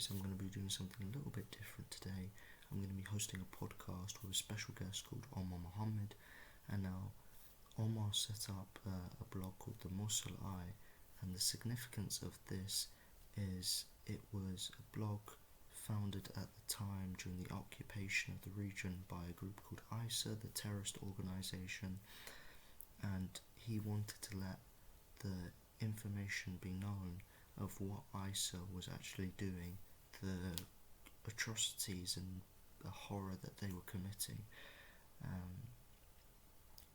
guys, I'm going to be doing something a little bit different today. I'm going to be hosting a podcast with a special guest called Omar Mohammed. And now, Omar set up a blog called the Mosul Eye, and the significance of this is it was a blog founded at the time during the occupation of the region by a group called ISA, the terrorist organization, and he wanted to let the information be known of what ISA was actually doing, the atrocities and the horror that they were committing.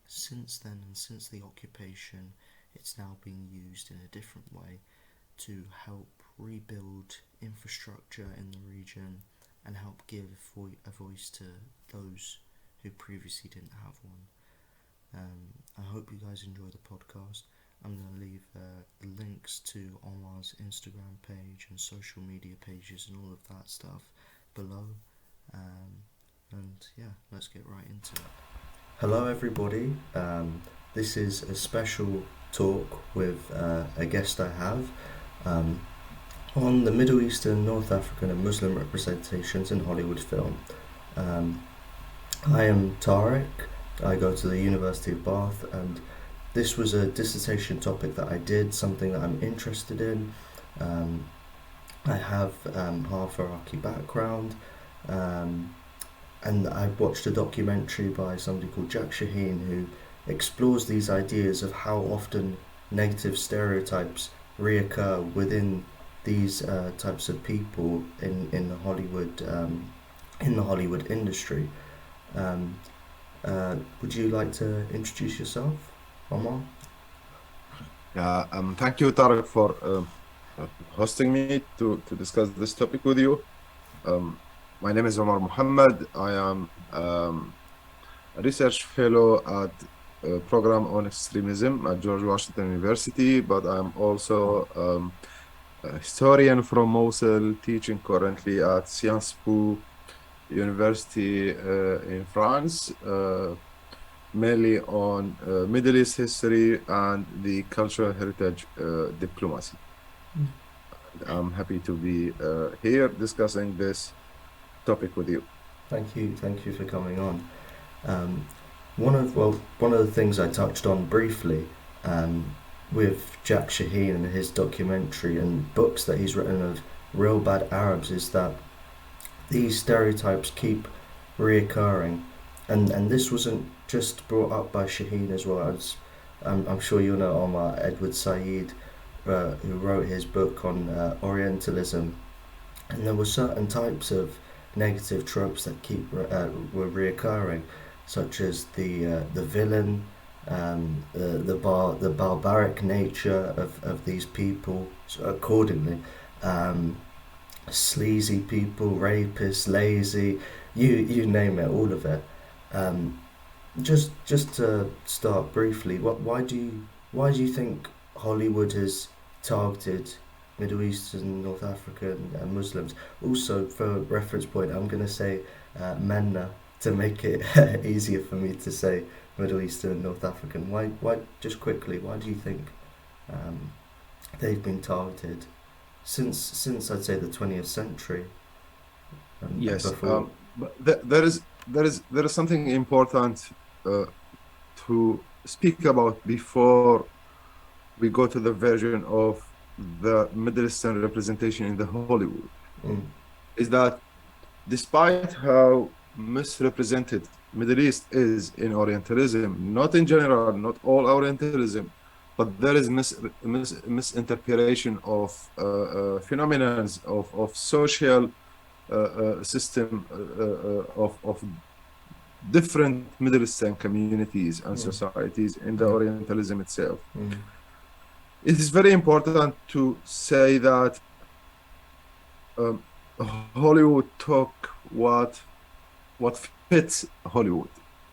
Since then, and since the occupation, it's now being used in a different way to help rebuild infrastructure in the region and help give a voice to those who previously didn't have one. I hope you guys enjoy the podcast. I'm going to leave links to Omar's Instagram page and social media pages and all of that stuff below. And yeah, let's get right into it. Hello everybody, this is a special talk with a guest I have on the Middle Eastern, North African and Muslim representations in Hollywood film. I am Tarek, I go to the University of Bath, and this was a dissertation topic that I did, something that I'm interested in. I have half Iraqi background, and I watched a documentary by somebody called Jack Shaheen who explores these ideas of how often negative stereotypes reoccur within these types of people in the Hollywood industry. Would you like to introduce yourself, Omar? Thank you, Tarek, for hosting me to discuss this topic with you. My name is Omar Mohammed. I am a research fellow at a program on extremism at George Washington University, but I'm also a historian from Mosul, teaching currently at Sciences Po University in France, mainly on Middle East history and the cultural heritage diplomacy. I'm happy to be here discussing this topic with you. Thank you for coming on. One of the things I touched on briefly with Jack Shaheen and his documentary and books that he's written of real bad Arabs is that these stereotypes keep reoccurring, and this wasn't just brought up by Shaheen as well. As I'm sure you know Omar, Edward Said, who wrote his book on Orientalism, and there were certain types of negative tropes that were reoccurring, such as the villain, the barbaric nature of these people. So accordingly, sleazy people, rapists, lazy, you name it, all of it. Just to start briefly, why do you think Hollywood has targeted Middle Eastern, North African and Muslims? Also, for reference point, I'm going to say MENA to make it easier for me to say Middle Eastern and North African. Why just quickly, why do you think they've been targeted since I'd say the 20th century? Yes, but there is something important to speak about before we go to the version of the Middle Eastern representation in the Hollywood. Is that despite how misrepresented Middle East is in Orientalism, not in general, not all Orientalism, but there is misinterpretation of phenomena of social system of different Middle Eastern communities and societies in the Orientalism itself. It is very important to say that Hollywood took what fits Hollywood.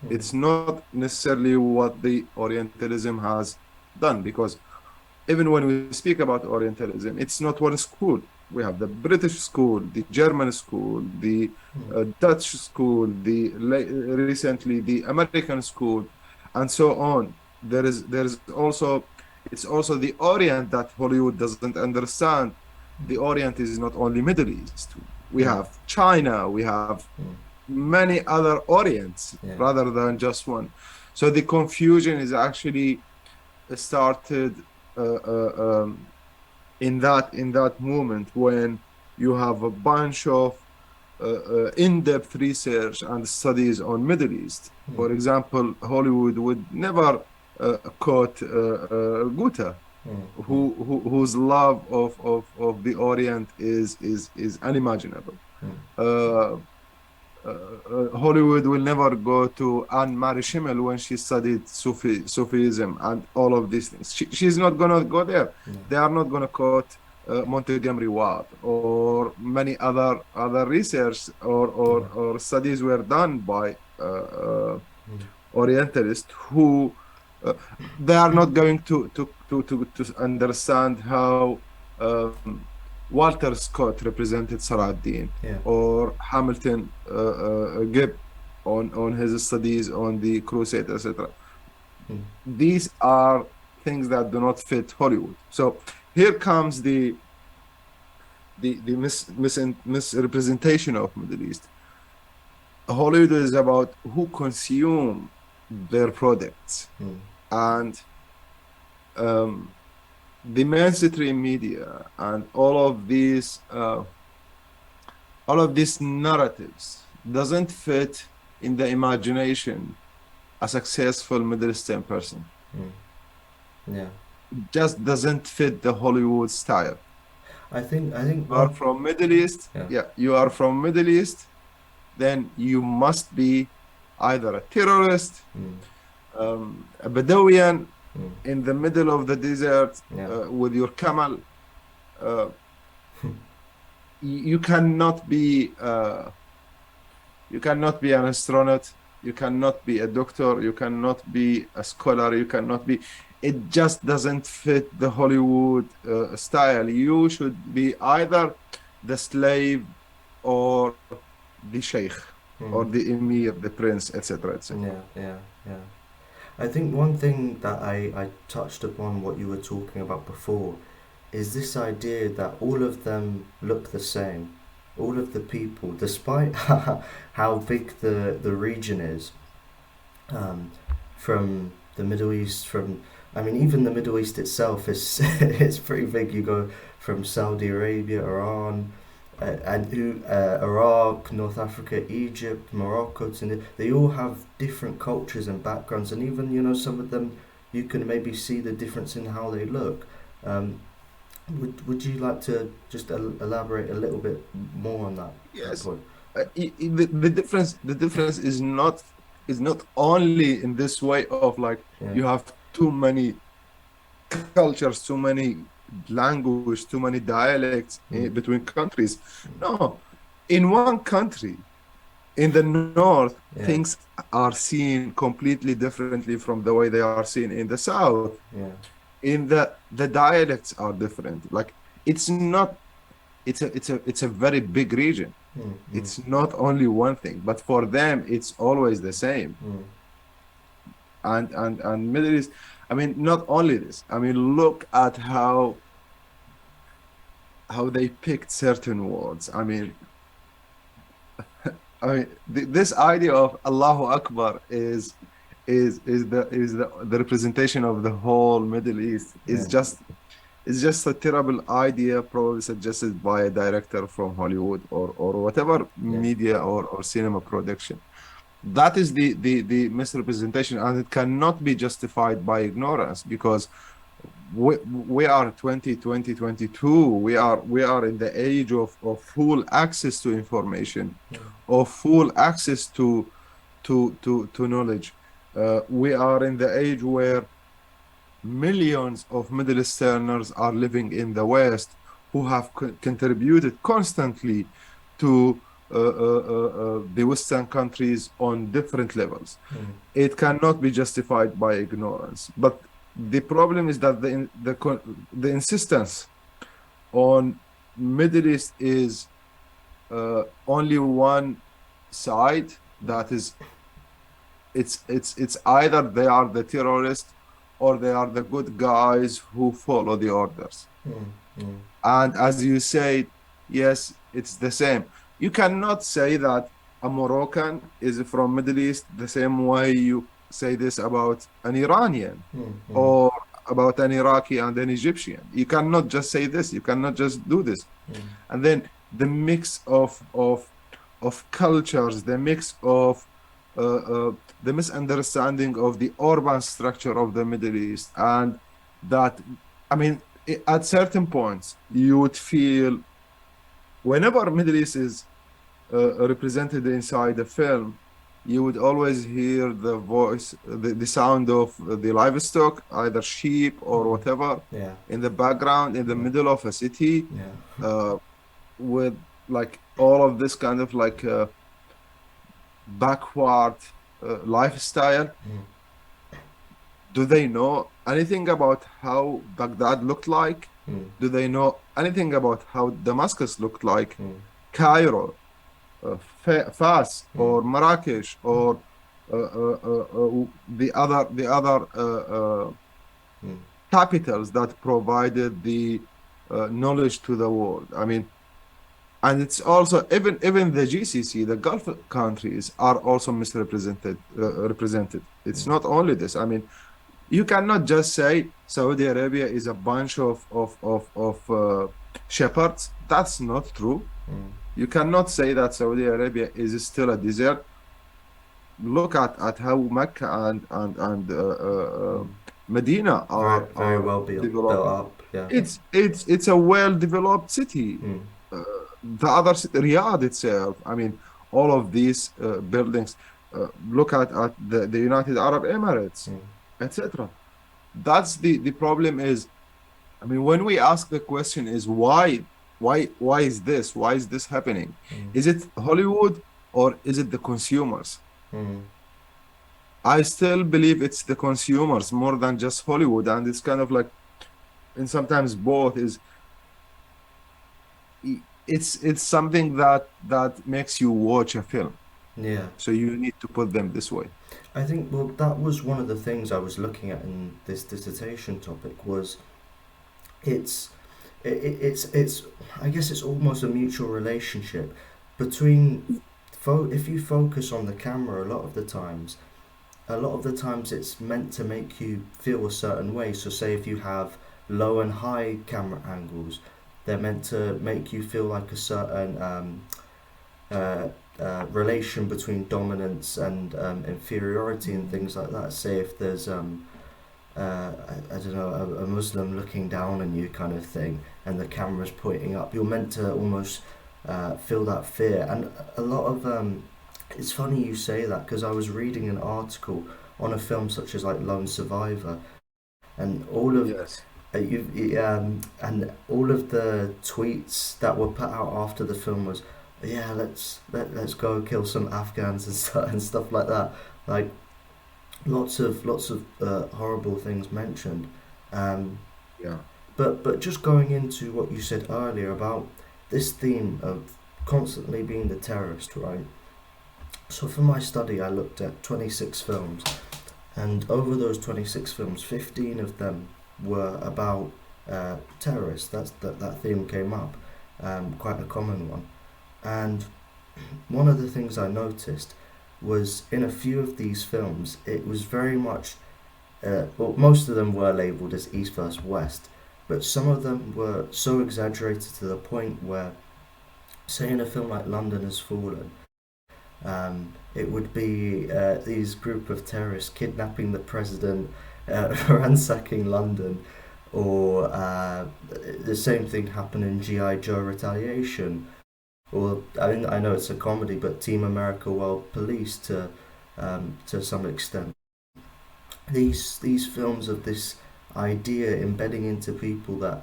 It's not necessarily what the Orientalism has done, because even when we speak about Orientalism, it's not one school. We have the British school, the German school, the Dutch school, recently the American school, and so on. There is also, it's also the Orient that Hollywood doesn't understand the Orient is not only Middle East. We have China, we have many other Orients rather than just one. So the confusion is actually started in that moment when you have a bunch of in-depth research and studies on Middle East. For example, Hollywood would never quote Goethe, whose love of the Orient is unimaginable. Hollywood will never go to Anne-Marie Schimmel when she studied Sufism and all of these things. She's not going to go there. They are not going to quote Montgomery Watt or many other research or studies were done by Orientalists who they are not going to understand how Walter Scott represented Saladin or Hamilton Gibb on his studies on the Crusade, etc. These are things that do not fit Hollywood. So here comes the misrepresentation of Middle East. Hollywood is about who consume their products, and the mainstream media and all of these narratives doesn't fit in the imagination a successful Middle Eastern person. It just doesn't fit the Hollywood style. I think you are from Middle East. You are from Middle East, then you must be either a terrorist, a Bedouin in the middle of the desert with your camel. You cannot be an astronaut. You cannot be a doctor. You cannot be a scholar. You cannot be. It just doesn't fit the Hollywood style. You should be either the slave or the sheikh or the emir, the prince, etc., etc. I think one thing that I touched upon what you were talking about before is this idea that all of them look the same. All of the people, despite how big the region is, from the Middle East, even the Middle East itself is it's pretty big. You go from Saudi Arabia, Iran, Iraq, North Africa, Egypt, Morocco, they all have different cultures and backgrounds, and even some of them you can maybe see the difference in how they look. Would you like to just elaborate a little bit more on that? Yes. The difference is not only in this way of you have too many cultures, too many language, too many dialects between countries. No, in one country, in the north, things are seen completely differently from the way they are seen in the south. In the dialects are different. It's a very big region. It's not only one thing, but for them it's always the same. And Middle East, not only this. Look at how they picked certain words. This idea of Allahu Akbar is the representation of the whole Middle East. It's just a terrible idea, probably suggested by a director from Hollywood or whatever media or cinema production. That is the misrepresentation, and it cannot be justified by ignorance, because we are 2022. We are in the age of full access to information, of full access to knowledge. We are in the age where millions of Middle Easterners are living in the West who have contributed constantly to the Western countries on different levels. It cannot be justified by ignorance. But the problem is that the insistence on Middle East is only one side. That is, it's either they are the terrorists or they are the good guys who follow the orders. Mm. And as you say, yes, it's the same. You cannot say that a Moroccan is from Middle East the same way you say this about an Iranian Mm. Mm. or about an Iraqi and an Egyptian. You cannot just say this. You cannot just do this. Mm. And then the mix of cultures, the mix of the misunderstanding of the urban structure of the Middle East, and that, I mean, at certain points, you would feel whenever Middle East is represented inside the film, you would always hear the voice, the sound of the livestock, either sheep or Mm. whatever, Yeah. in the background, in the Yeah. middle of a city, Yeah. uh, with like all of this kind of like backward lifestyle. Mm. Do they know anything about how Baghdad looked like? Mm. Do they know anything about how Damascus looked like? Mm. Cairo, Fas, Mm. or Marrakesh, or the other Mm. capitals that provided the knowledge to the world. I mean, and it's also even the GCC, the Gulf countries, are also misrepresented. Represented. It's Mm. not only this. I mean, you cannot just say Saudi Arabia is a bunch of shepherds. That's not true. Mm. You cannot say that Saudi Arabia is still a desert. Look at how Mecca and Mm. Medina Very, very are well built developing. up. Yeah. It's a well-developed city. Mm. Uh, the other city, Riyadh itself. I mean, all of these buildings. Look at the United Arab Emirates, Mm. etc. That's the problem is, I mean, when we ask the question is why is this? Why is this happening? Mm. Is it Hollywood or is it the consumers? Mm. I still believe it's the consumers more than just Hollywood, and it's kind of like, and sometimes both is. It's something that makes you watch a film, Yeah. so you need to put them this way. I think, well, that was one of the things I was looking at in this dissertation topic was it's it's I guess it's almost a mutual relationship between if you focus on the camera a lot of the times it's meant to make you feel a certain way. So say if you have low and high camera angles, they're meant to make you feel like a certain uh, relation between dominance and inferiority and things like that. Say if there's I don't know, a Muslim looking down on you kind of thing, and the camera's pointing up, you're meant to almost feel that fear. And a lot of it's funny you say that because I was reading an article on a film such as like Lone Survivor, and all of Yes. and all of the tweets that were put out after the film was, yeah, let's go kill some Afghans and stuff like that. Like lots of horrible things mentioned. Um, Yeah. but just going into what you said earlier about this theme of constantly being the terrorist, right? So for my study, I looked at 26 films, and over those 26 films, 15 of them were about terrorists. That theme came up, quite a common one. And one of the things I noticed was in a few of these films, it was very much, well, most of them were labelled as East versus West, but some of them were so exaggerated to the point where, say in a film like London Has Fallen, it would be these group of terrorists kidnapping the president, ransacking London, or the same thing happened in G.I. Joe Retaliation, or I know it's a comedy, but Team America World Police to some extent. These films of this idea embedding into people that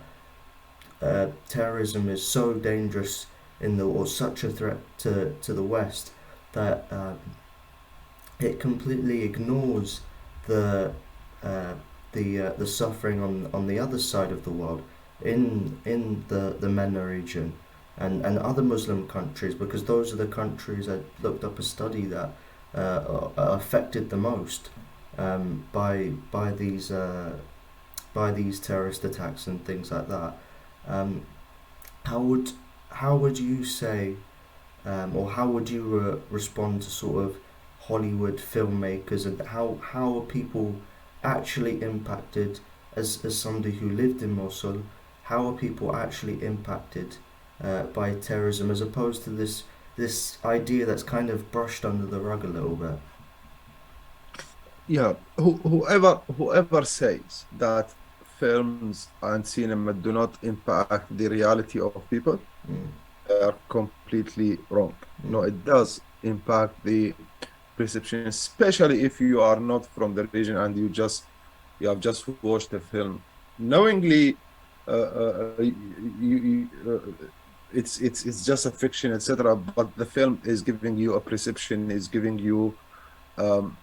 terrorism is so dangerous or such a threat to the West that it completely ignores the the suffering on the other side of the world in the MENA region and other Muslim countries, because those are the countries I looked up a study that are affected the most by these terrorist attacks and things like that. Um, how would how would you say, or how would you respond to sort of Hollywood filmmakers, and how are people actually impacted, as somebody who lived in Mosul, how are people actually impacted by terrorism, as opposed to this idea that's kind of brushed under the rug a little bit? Yeah, whoever says that films and cinema do not impact the reality of people, Mm, they are completely wrong. No, mm, it does impact the perception, especially if you are not from the region and you have just watched a film knowingly. It's just a fiction, etc. But the film is giving you a perception, is giving you um,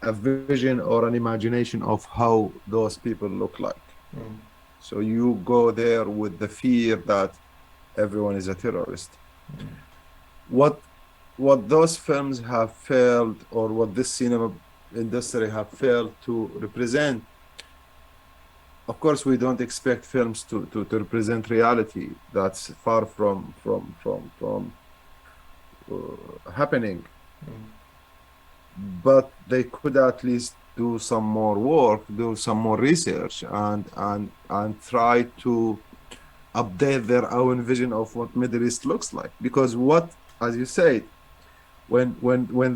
a vision or an imagination of how those people look like. mm, So you go there with the fear that everyone is a terrorist. mm, What what those films have failed, or what this cinema industry have failed to represent, of course, we don't expect films to represent reality that's far from happening, mm, but they could at least do some more work, do some more research, and try to update their own vision of what Middle East looks like. Because what, as you said, when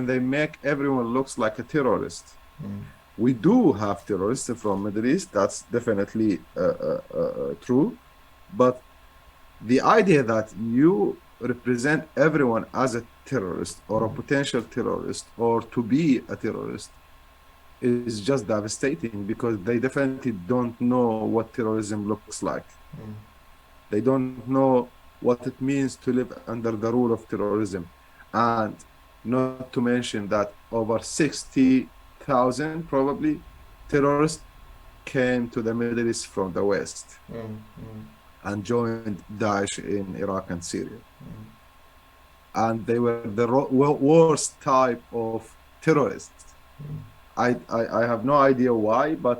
they make everyone looks like a terrorist, mm, we do have terrorists from Middle East. That's definitely true. But the idea that you represent everyone as a terrorist or a mm, potential terrorist or to be a terrorist is just devastating, because they definitely don't know what terrorism looks like. mm, They don't know what it means to live under the rule of terrorism. And not to mention that over 60,000 probably terrorists came to the Middle East from the West mm, mm, and joined Daesh in Iraq and Syria. mm, And they were the worst type of terrorists. mm, I have no idea why, but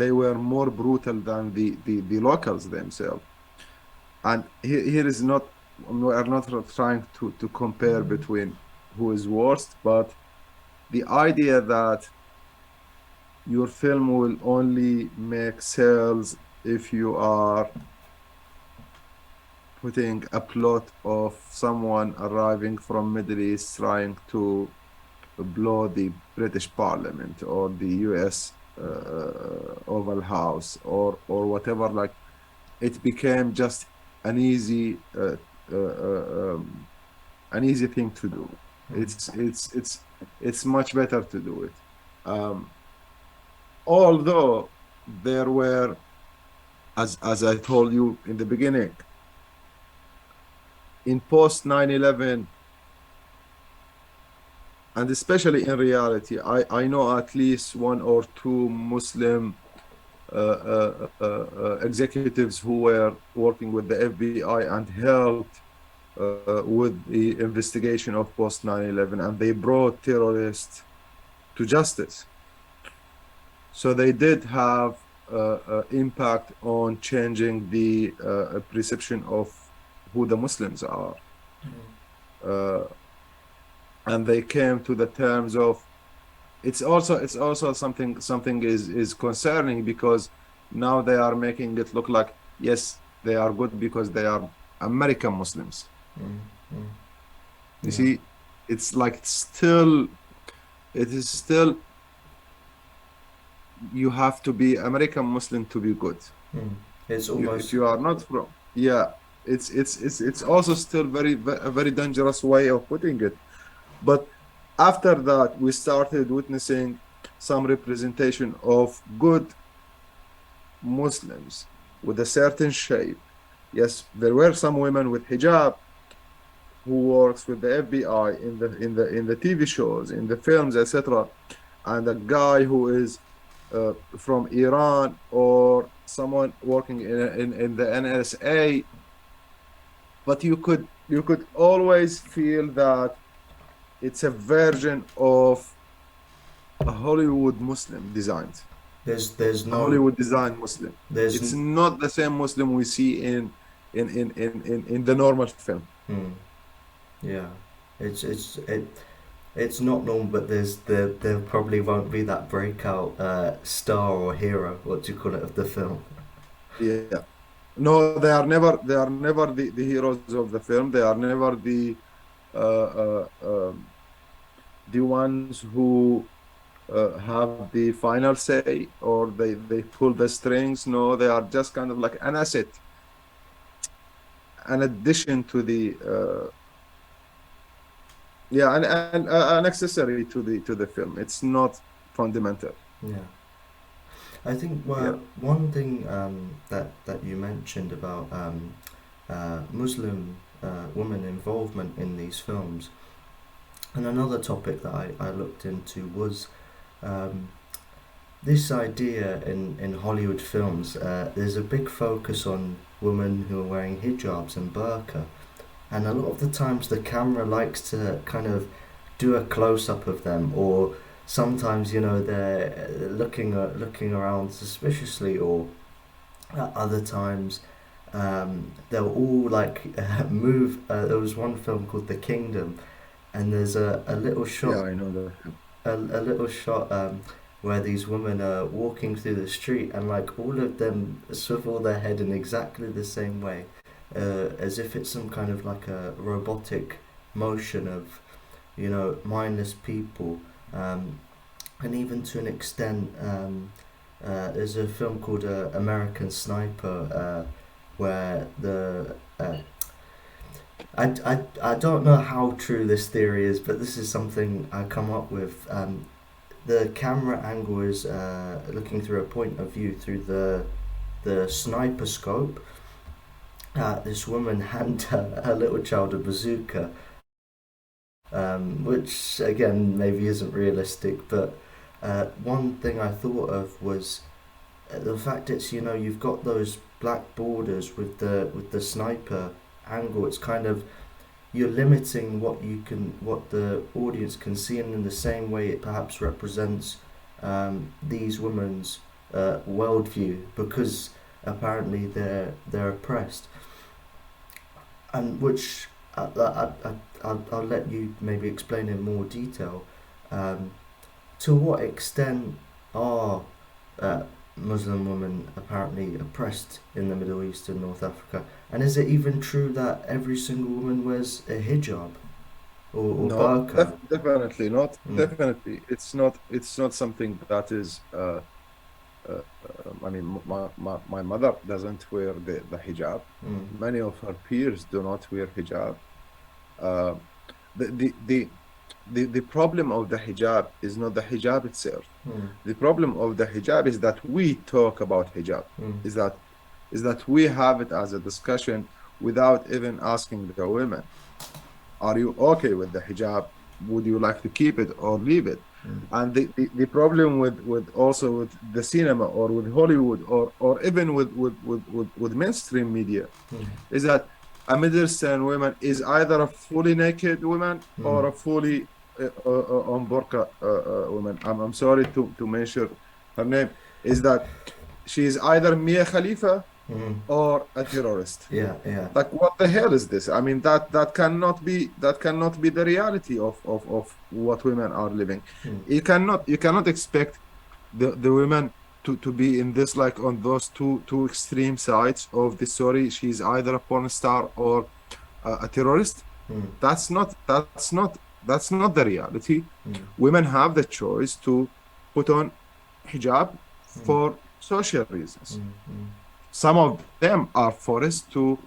they were more brutal than the locals themselves. And here is not, we are not trying to compare between who is worst, but the idea that your film will only make sales if you are putting a plot of someone arriving from Middle East trying to blow the British Parliament or the US Oval House or whatever. Like, it became just an easy an easy thing to do. It's much better to do it. Although there were, as I told you in the beginning, in post 9/11, and especially in reality, I know at least one or two Muslim executives who were working with the FBI and helped with the investigation of post 9/11, and they brought terrorists to justice. So they did have impact on changing the perception of who the Muslims are. And they came to the terms of, it's also something is concerning, because now they are making it look like, yes, they are good because they are American Muslims. You see, it's like it is still, you have to be American Muslim to be good. It's almost, if you are not from, yeah, it's also still a very dangerous way of putting it. But after that, we started witnessing some representation of good Muslims with a certain shape. Yes, there were some women with hijab who works with the FBI in the TV shows, in the films, etc. And a guy who is from Iran, or someone working in the NSA. But you could always feel that it's a version of a Hollywood Muslim designed. There's no Hollywood design Muslim. there's It's not the same Muslim we see in the normal film. yeah, it's not normal, but there probably won't be that breakout star or hero, what do you call it, of the film. Yeah. No, they are never the heroes of the film. They are never the ones who have the final say, or they pull the strings. No, they are just kind of like an asset, an addition to the an accessory to the film. It's not fundamental. Yeah. I think one thing that you mentioned about Muslim women involvement in these films, and another topic that I looked into was this idea in Hollywood films. There's a big focus on women who are wearing hijabs and burqa, and a lot of the times the camera likes to kind of do a close-up of them, or sometimes, you know, they're looking around suspiciously, or at other times they'll all like move. There was one film called The Kingdom, and there's a little shot. Yeah, I know that. A little shot where these women are walking through the street, and like all of them swivel their head in exactly the same way, as if it's some kind of like a robotic motion of, you know, mindless people. And even to an extent, there's a film called American Sniper, where I don't know how true this theory is, but this is something I come up with. The camera angle is looking through a point of view through the sniper scope. This woman hand her little child a bazooka, which again maybe isn't realistic, but one thing I thought of was the fact it's, you know, you've got those black borders with the sniper angle. It's kind of, you're limiting what the audience can see, and in the same way it perhaps represents these women's worldview, because apparently they're oppressed, and which I'll let you maybe explain in more detail. To what extent are Muslim women apparently oppressed in the Middle East and North Africa? And is it even true that every single woman wears a hijab or No, burqa? definitely not. Definitely, it's not something that is. I mean, my mother doesn't wear the hijab. Many of her peers do not wear hijab. The problem of the hijab is not the hijab itself. The problem of the hijab is that we talk about hijab. Is that we have it as a discussion without even asking the women, are you okay with the hijab? Would you like to keep it or leave it? And the problem with also with the cinema, or with Hollywood, or even with mainstream media, is that a Middle Eastern woman is either a fully naked woman or a fully on burqa woman. I'm sorry to mention her name. Is that she is either Mia Khalifa or a terrorist. Yeah. Like, what the hell is this? I mean, that cannot be the reality of what women are living. You cannot expect the women to be in this, like, on those two extreme sides of the story. She's either a porn star or a terrorist. That's not the reality. Women have the choice to put on hijab for social reasons. Some of them are forced to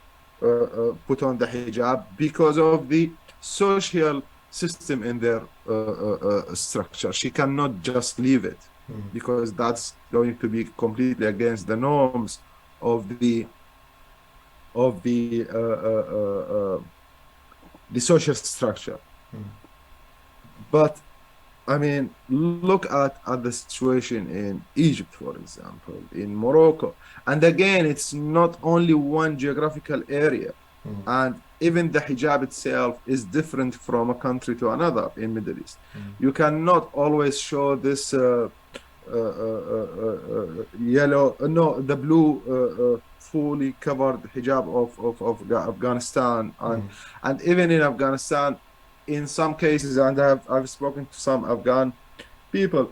put on the hijab because of the social system in their structure. She cannot just leave it because that's going to be completely against the norms of the social structure. But I mean, look at the situation in Egypt, for example, in Morocco. And again, it's not only one geographical area. And even the hijab itself is different from a country to another in Middle East. You cannot always show this yellow, no, the blue fully covered hijab of Afghanistan, and even in Afghanistan, in some cases, and I've spoken to some Afghan people,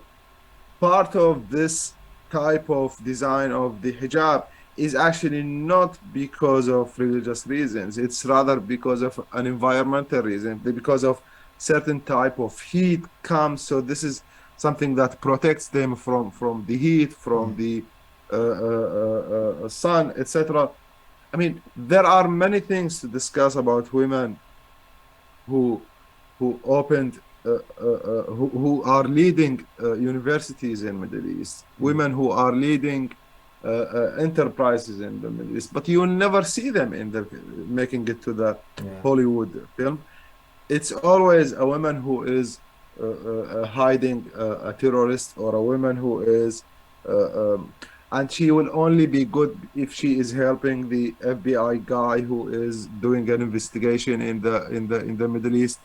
part of this type of design of the hijab is actually not because of religious reasons. It's rather because of an environmental reason, because of certain type of heat comes. So this is something that protects them from the heat, from the sun, etc. I mean, there are many things to discuss about women who opened who are leading universities in Middle East, women who are leading enterprises in the Middle East, but you will never see them in the making it to the Hollywood film. It's always a woman who is hiding a terrorist, or a woman who is and she will only be good if she is helping the FBI guy who is doing an investigation in the Middle East.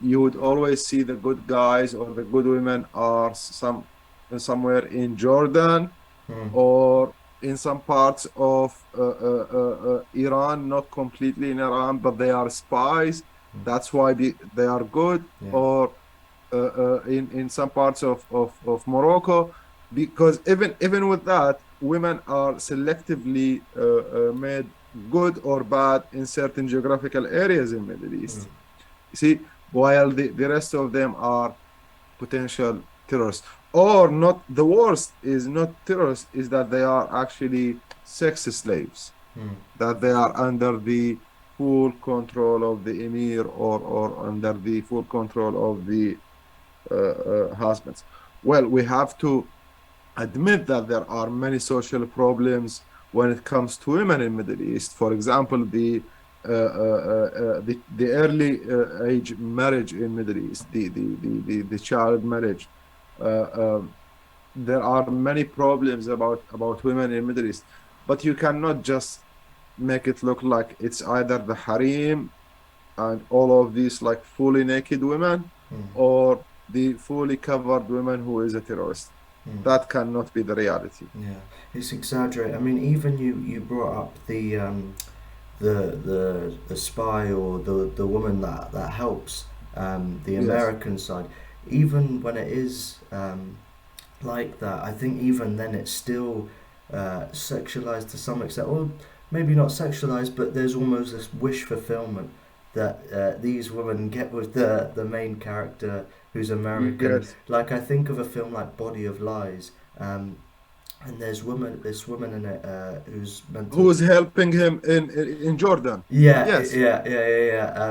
You would always see the good guys or the good women are somewhere in Jordan or in some parts of Iran, not completely in Iran, but they are spies. That's why they are good. Or in some parts of Morocco, because even with that, women are selectively made good or bad in certain geographical areas in Middle East. See, while the rest of them are potential terrorists. Or not, the worst is not terrorists, is that they are actually sex slaves, that they are under the full control of the emir, or under the full control of the husbands. Well, we have to admit that there are many social problems when it comes to women in Middle East. For example, the early age marriage in Middle East, the child marriage. There are many problems about women in Middle East, but you cannot just make it look like it's either the harem and all of these like fully naked women, or the fully covered women who is a terrorist. That cannot be the reality. Yeah, it's exaggerated. I mean, even you brought up the spy, or the woman that helps the American side. Even when it is like that, I think even then it's still sexualized to some extent, or maybe not sexualized, but there's almost this wish fulfillment that these women get with the main character who's American. Like, I think of a film like Body of Lies, and there's this woman in it who's meant to... Who's helping him in Jordan. Yeah, yes. Yeah.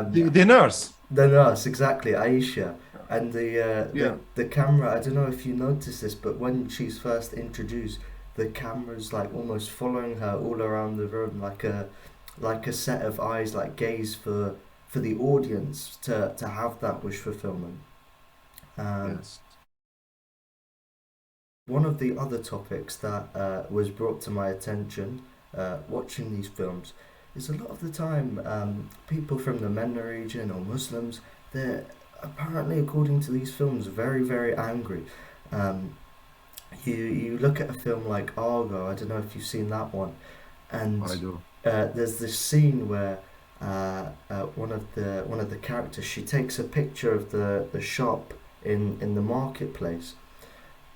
The nurse. The nurse, exactly, Aisha. And the camera, I don't know if you noticed this, but when she's first introduced, the camera's like almost following her all around the room, like a set of eyes, like gaze for the audience to have that wish fulfillment. Yes. One of the other topics that was brought to my attention watching these films is, a lot of the time people from the MENA region or Muslims, they're apparently, according to these films, very, very angry. You look at a film like Argo, I don't know if you've seen that one, and I do. There's this scene where one of the characters, she takes a picture of the shop in the marketplace,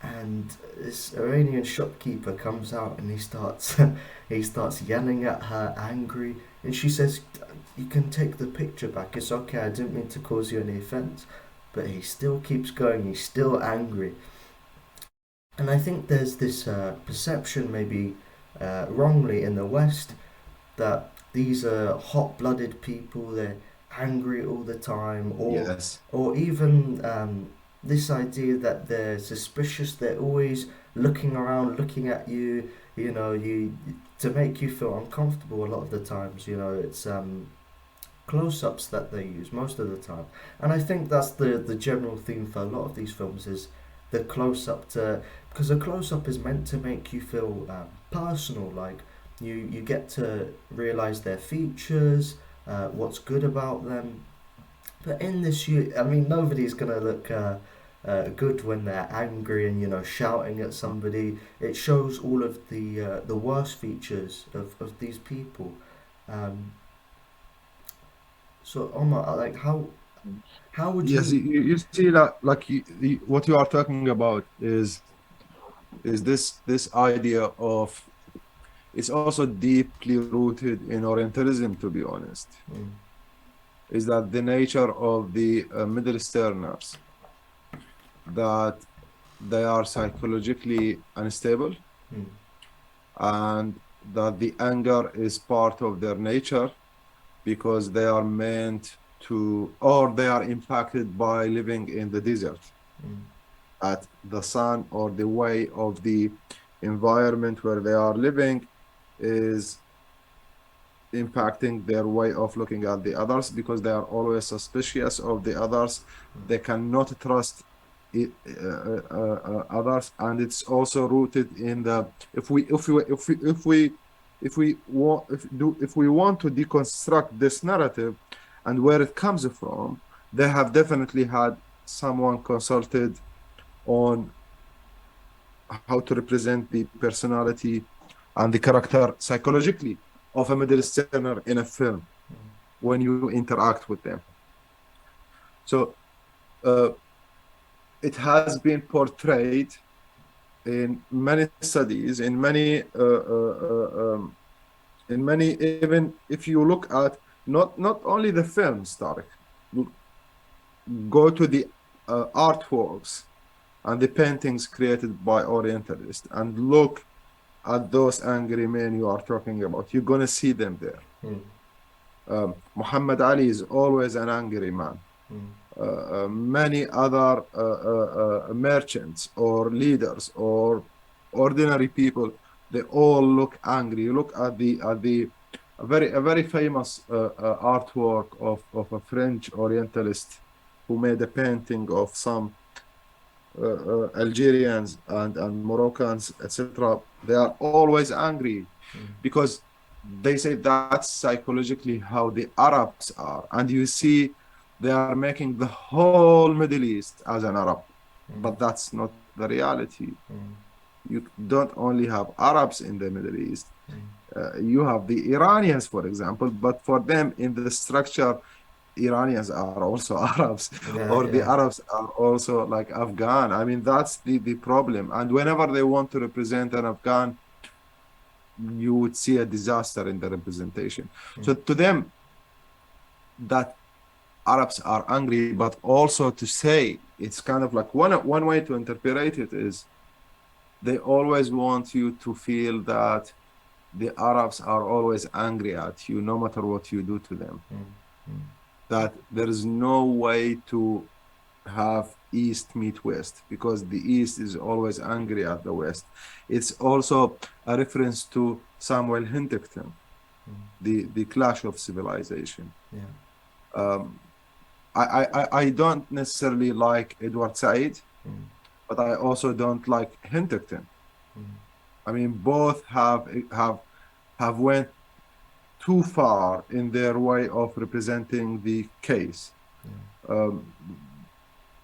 and this Iranian shopkeeper comes out and he starts yelling at her, angry, and she says, "You can take the picture back, it's okay, I didn't mean to cause you any offense." But he still keeps going, he's still angry. And I think there's this perception, maybe wrongly in the West, that these are hot-blooded people, they're angry all the time, or even this idea that they're suspicious, they're always looking around, looking at you, to make you feel uncomfortable a lot of the times. It's close-ups that they use most of the time. And I think that's the general theme for a lot of these films, is the close-up, because a close-up is meant to make you feel personal, like you get to realize their features, what's good about them. But in this, nobody's gonna look good when they're angry and, you know, shouting at somebody. It shows all of the worst features of these people. Um, so Omar, like how would Yes, you? you see that, like what you are talking about is this idea of, it's also deeply rooted in Orientalism, to be honest, Mm, is that the nature of the Middle Easterners, that they are psychologically unstable, mm, and that the anger is part of their nature because they are meant to, or they are impacted by living in the desert. mm, At the sun or the way of the environment where they are living is impacting their way of looking at the others, because they are always suspicious of the others. They cannot trust others, and it's also rooted in the, if we want to deconstruct this narrative and where it comes from, they have definitely had someone consulted on how to represent the personality and the character psychologically of a Middle Easterner in a film when you interact with them. So it has been portrayed in many studies, in many, even if you look at not only the films, Tariq, go to the artworks and the paintings created by Orientalists and look at those angry men you are talking about. You're going to see them there. Muhammad Ali is always an angry man. Many other merchants or leaders or ordinary people, they all look angry. You look at a very famous artwork of a French Orientalist who made a painting of some Algerians and Moroccans, etc. They are always angry because they say that's psychologically how the Arabs are. And you see, they are making the whole Middle East as an Arab, but that's not the reality. You don't only have Arabs in the Middle East. You have the Iranians, for example, but for them in the structure, Iranians are also Arabs, or the Arabs are also like Afghan. I mean, that's the problem. And whenever they want to represent an Afghan, you would see a disaster in the representation. So to them, that Arabs are angry, but also to say, it's kind of like one way to interpret it is they always want you to feel that the Arabs are always angry at you, no matter what you do to them. That there is no way to have East meet West, because the East is always angry at the West. It's also a reference to Samuel Huntington, the clash of civilization. I don't necessarily like Edward Said, but I also don't like Huntington. I mean, both have went too far in their way of representing the case.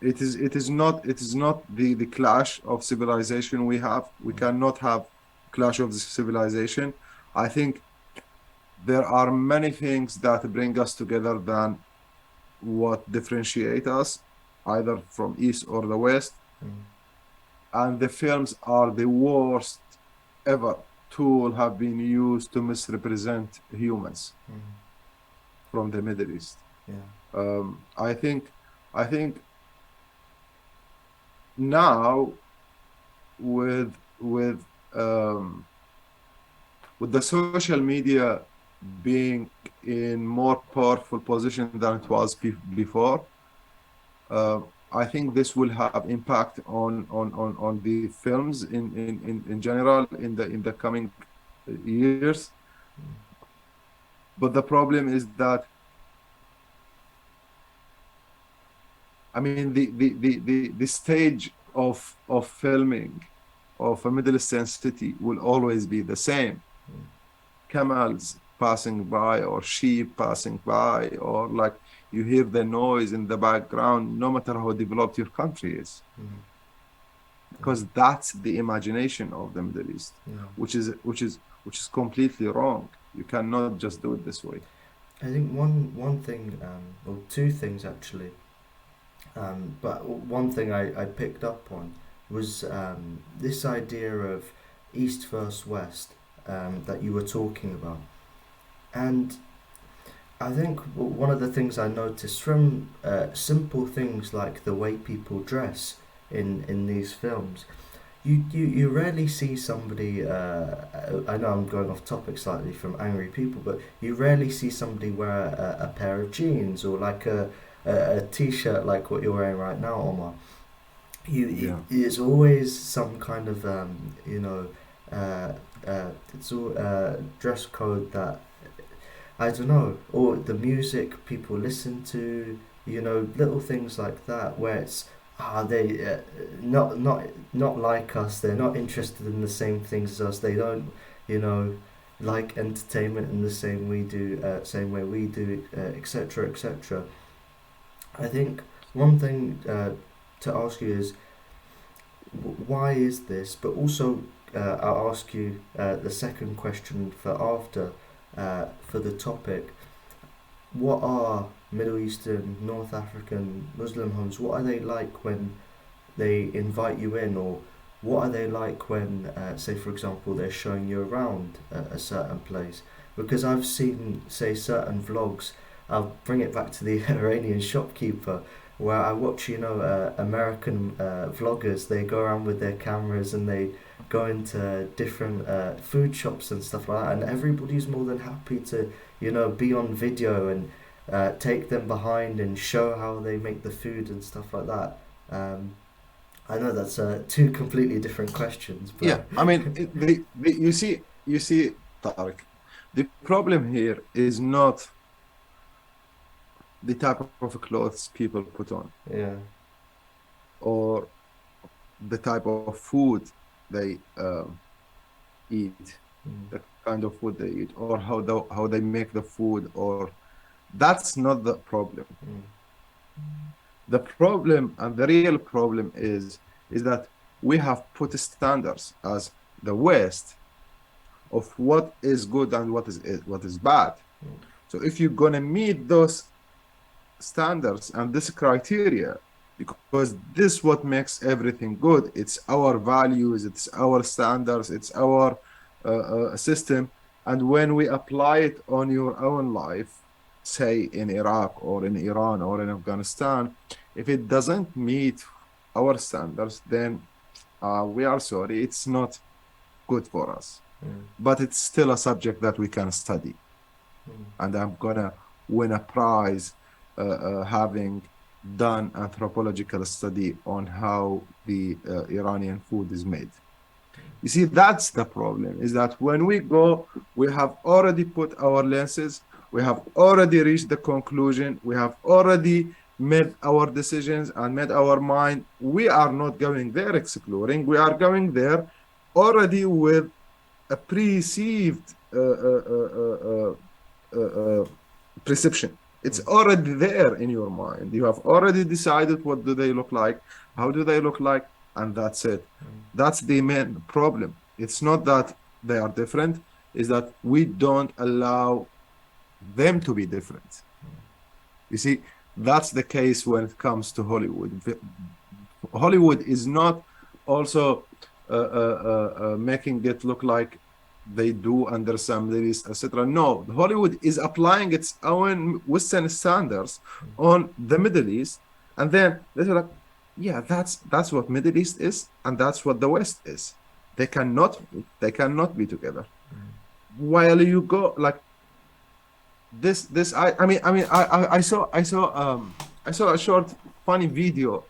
It is not the clash of civilization we have. We cannot have clash of the civilization. I think there are many things that bring us together than what differentiate us, either from East or the West. And the films are the worst ever tool have been used to misrepresent humans from the Middle East. I think now with the social media being in more powerful position than it was before, I think this will have impact on the films in general in the coming years. But the problem is that, I mean, the stage of filming of a Middle Eastern city will always be the same. Camels passing by, or sheep passing by, or like you hear the noise in the background, no matter how developed your country is. Because that's the imagination of the Middle East, which is completely wrong. You cannot just do it this way. I think one thing, or two things actually, but one thing I picked up on was this idea of East versus West that you were talking about. And I think one of the things I noticed from simple things like the way people dress in these films, you rarely see somebody, I know I'm going off topic slightly from angry people, but you rarely see somebody wear a pair of jeans or like a t-shirt like what you're wearing right now, Omar. It's always some kind of, it's all dress code that, I don't know, or the music people listen to, little things like that where it's, they not like us. They're not interested in the same things as us. They don't, like entertainment in the same way we do, etc., etc. I think one thing to ask you is why is this? But also, I'll ask you the second question for the topic. What are Middle Eastern, North African Muslim homes? What are they like when they invite you in, or what are they like when, say for example, they're showing you around a certain place? Because I've seen, say, certain vlogs. I'll bring it back to the Iranian shopkeeper, where I watch, American vloggers. They go around with their cameras and they go into different food shops and stuff like that, and everybody's more than happy to, be on video and take them behind and show how they make the food and stuff like that. I know that's two completely different questions. But yeah, I mean, you see, Tariq, the problem here is not the type of clothes people put on, or the type of food they eat, the kind of food they eat, or how they make the food, or that's not the problem. The problem, and the real problem, is that we have put standards as the West of what is good and what is bad. So if you're gonna meet those standards and this criteria, because this is what makes everything good, it's our values, it's our standards, it's our system, and when we apply it on your own life, say in Iraq or in Iran or in Afghanistan, if it doesn't meet our standards, then we are sorry, it's not good for us. But it's still a subject that we can study. And I'm gonna win a prize having done anthropological study on how the Iranian food is made. You see, that's the problem, is that when we go, we have already put our lenses, we have already reached the conclusion, we have already made our decisions and made our mind. We are not going there exploring, we are going there already with a perceived perception. It's already there in your mind. You have already decided what do they look like, how do they look like, and that's it. That's the main problem. It's not that they are different, it's that we don't allow them to be different. You see, that's the case when it comes to Hollywood. Hollywood is not also making it look like they do under some movies, etc. No, Hollywood is applying its own Western standards on the Middle East, and then they're like, yeah, that's what Middle East is, and that's what the West is. They cannot be together. While you go like this, I saw a short funny video,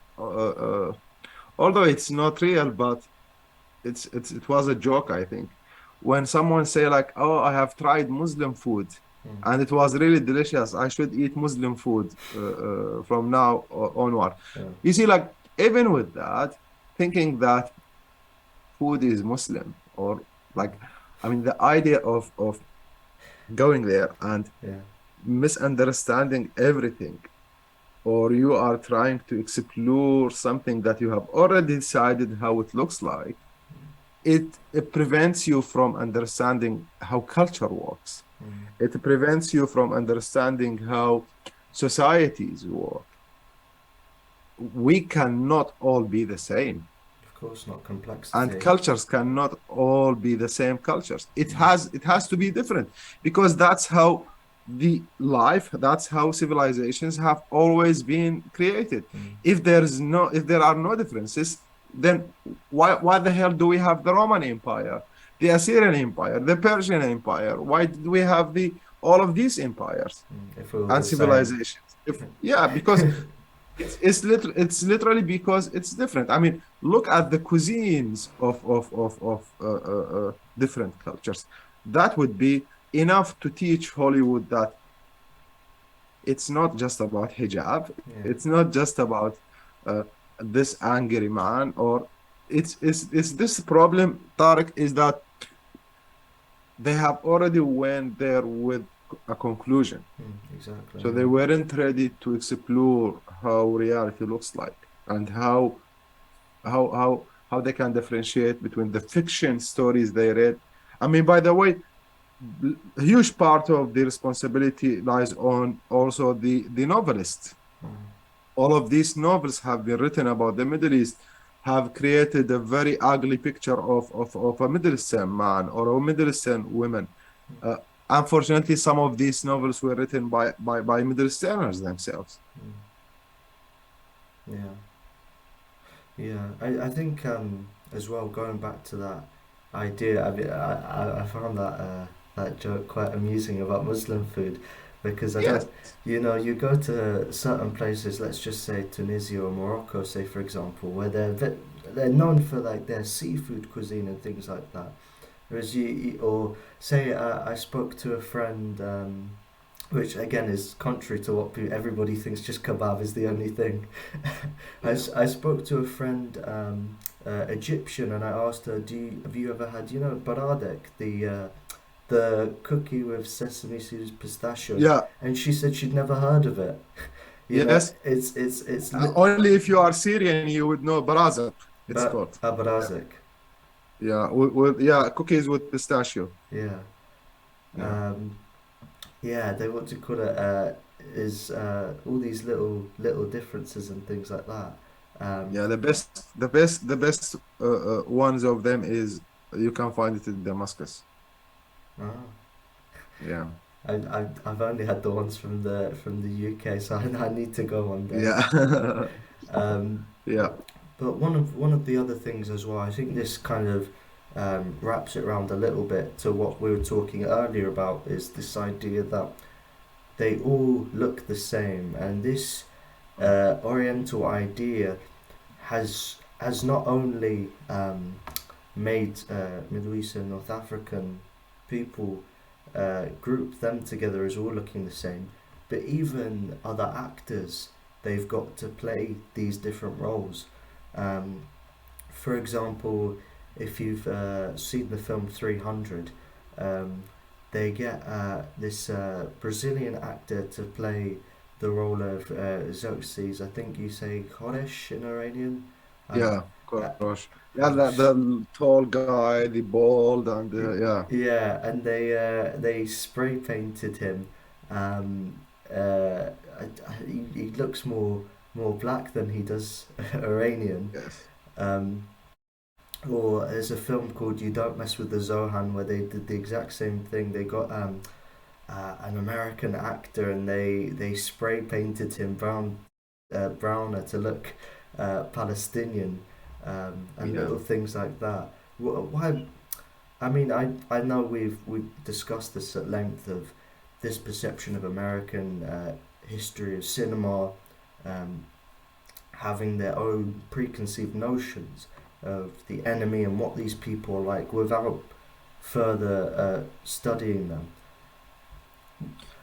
although it's not real, but it was a joke, I think, when someone say like, oh, I have tried Muslim food and it was really delicious, I should eat Muslim food from now onward. You see, like, even with that, thinking that food is Muslim, or like, I mean, the idea of going there and misunderstanding everything or you are trying to explore something that you have already decided how it looks like, it prevents you from understanding how culture works. It prevents you from understanding how societies work. We cannot all be the same. Of course, not complexity. And cultures cannot all be the same cultures. It has to be different, because that's how that's how civilizations have always been created. If there are no differences, then why the hell do we have the Roman Empire, the Assyrian Empire, the Persian Empire? Why did we have all of these empires and civilizations? Because it's literally because it's different. I mean, look at the cuisines of different cultures. That would be enough to teach Hollywood that it's not just about hijab. It's not just about this angry man, or it's this problem, Tariq, is that they have already went there with a conclusion. Exactly. So they weren't ready to explore how reality looks like, and how they can differentiate between the fiction stories they read. I mean, by the way, a huge part of the responsibility lies on also the novelists. All of these novels have been written about the Middle East, have created a very ugly picture of a Middle Eastern man or a Middle Eastern woman. Unfortunately, some of these novels were written by Middle Easterners themselves. I think as well, going back to that idea, I found that joke quite amusing about Muslim food, because you go to certain places, let's just say Tunisia or Morocco, say for example, where they're known for like their seafood cuisine and things like that. Whereas or say I spoke to a friend, which again is contrary to what everybody thinks, just kebab is the only thing. I spoke to a friend, Egyptian, and I asked her, have you ever had, baradek, the cookie with sesame seeds, pistachios? Yeah. And she said she'd never heard of it. Yes. It's only if you are Syrian you would know barazak. It's called barazak. Yeah, cookies with pistachio. Yeah. They want to call it is all these little differences and things like that. The best ones of them is you can find it in Damascus. Yeah. I've only had the ones from the UK, so I need to go one day. Yeah. But one of the other things as well, I think this kind of wraps it around a little bit to what we were talking earlier about, is this idea that they all look the same, and this Oriental idea has not only made Middle Eastern, North African people group them together as all looking the same, but even other actors, they've got to play these different roles. For example, if you've seen the film 300, they get this Brazilian actor to play the role of Xerxes. I think you say Koresh in Iranian. Koresh. The tall guy, the bald, and and they spray painted him. He looks more black than he does Iranian. Yes. Or there's a film called You Don't Mess with the Zohan, where they did the exact same thing. They got an American actor, and they spray painted him browner to look Palestinian, and little things like that. Why? I mean, I know we've discussed this at length, of this perception of American history of cinema, having their own preconceived notions of the enemy and what these people are like, without further studying them.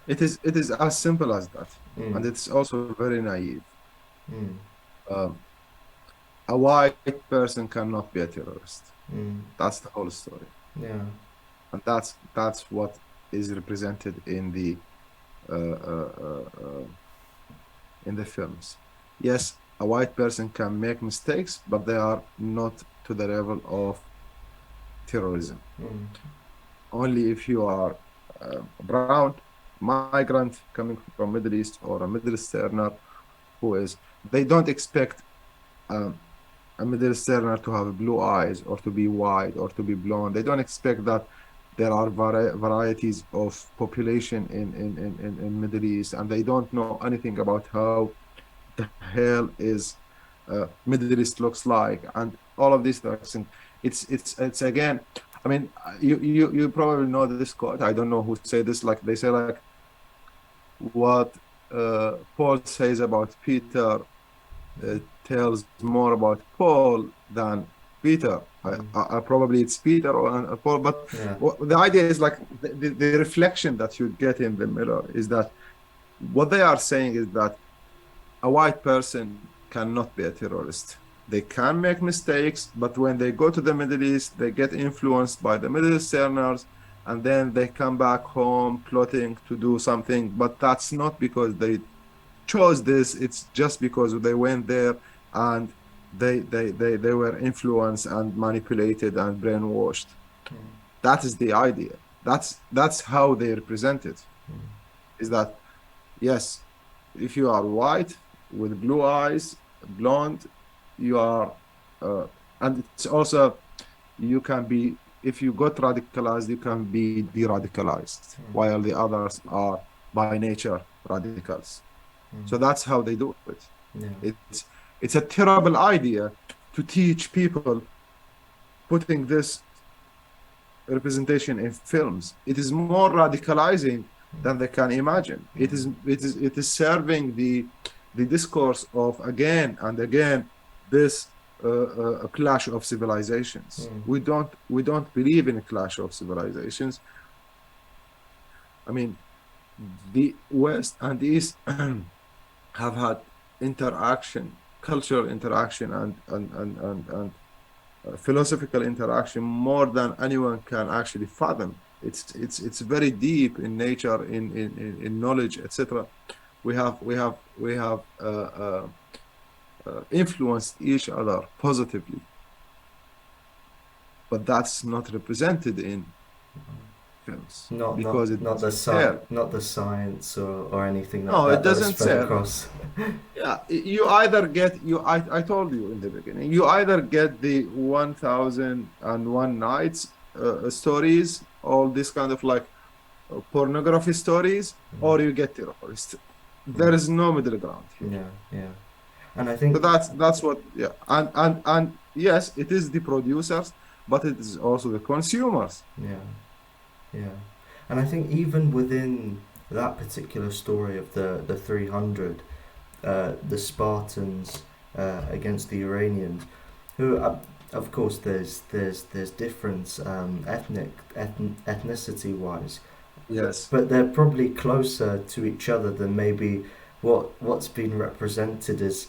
It is as simple as that, and it's also very naive. A white person cannot be a terrorist. That's the whole story. And that's what is represented in the in the films. Yes, a white person can make mistakes, but they are not to the level of terrorism. Only if you are brown, migrant coming from Middle East, or a Middle Easterner who is, they don't expect a Middle Easterner to have blue eyes or to be white or to be blonde. They don't expect that there are varieties of population in Middle East, and they don't know anything about how the hell is Middle East looks like, and all of these things. And it's again, I mean, you probably know this quote. I don't know who say this. Like they say, like what Paul says about Peter tells more about Paul than Peter. I probably it's Peter or Paul, but the idea is like the reflection that you get in the mirror is that what they are saying is that a white person cannot be a terrorist. They can make mistakes, but when they go to the Middle East, they get influenced by the Middle Easterners, and then they come back home plotting to do something. But that's not because they chose this. It's just because they went there and they were influenced and manipulated and brainwashed. That is the idea. That's how they represent it. Is that, yes, if you are white with blue eyes, blonde, you are, and it's also, you can be, if you got radicalized, you can be de-radicalized, while the others are by nature radicals. So that's how they do it. It's a terrible idea to teach people putting this representation in films. It is more radicalizing than they can imagine. It is serving the discourse of again and again this a clash of civilizations. We don't believe in a clash of civilizations. I mean, the West and the East have had interaction, cultural interaction, and philosophical interaction more than anyone can actually fathom. It's very deep in nature, in knowledge, etc. We have influenced each other positively, but that's not represented in films because not the science or anything like no, that. it doesn't say across. Yeah, you either get I told you in the beginning, you either get the 1001 Nights stories, all this kind of like pornography stories, or you get terrorists. There is no middle ground here. Yeah. And I think so that's what and yes, it is the producers, but it is also the consumers. Yeah. And I think even within that particular story of the 300, the Spartans against the Iranians, who of course there's difference ethnicity wise. Yes. But they're probably closer to each other than maybe what's been represented as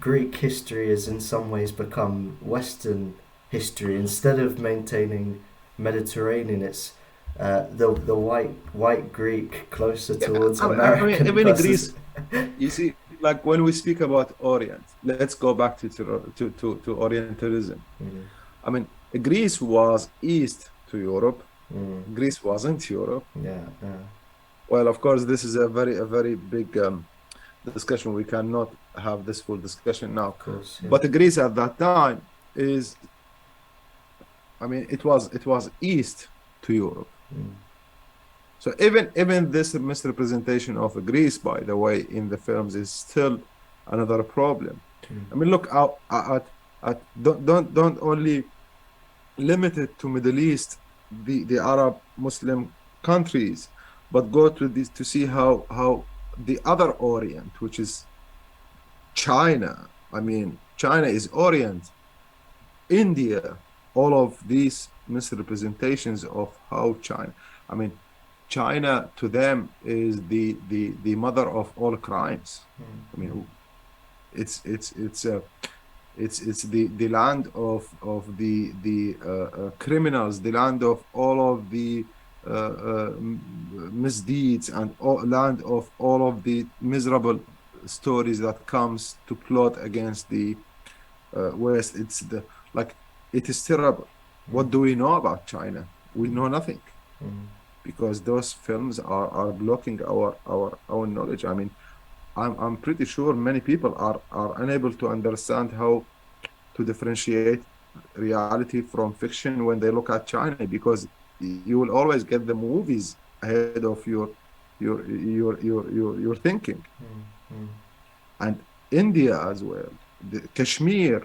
Greek history has in some ways become Western history. Instead of maintaining Mediterranean, it's the white Greek closer towards American. I mean, even Greece, you see, like when we speak about Orient, let's go back to Orientalism. I mean, Greece was east to Europe. Greece wasn't Europe. Yeah. Well, of course, this is a very big discussion. We cannot have this full discussion now. Of course, yeah. But Greece at that time is, I mean, it was east to Europe. So even this misrepresentation of Greece, by the way, in the films is still another problem. I mean, look out at don't only limit it to Middle East, the Arab Muslim countries, but go to this to see how the other Orient, which is China. I mean, China is Orient. India, all of these misrepresentations of how China. I mean, China to them is the mother of all crimes. I mean, it's the land of the criminals, the land of all of the misdeeds, and land of all of the miserable stories that comes to plot against the West. It's the like it is terrible. What do we know about China? We know nothing, because those films are blocking our knowledge. I mean, I'm pretty sure many people are unable to understand how to differentiate reality from fiction when they look at China, because you will always get the movies ahead of your thinking. And India as well, the Kashmir.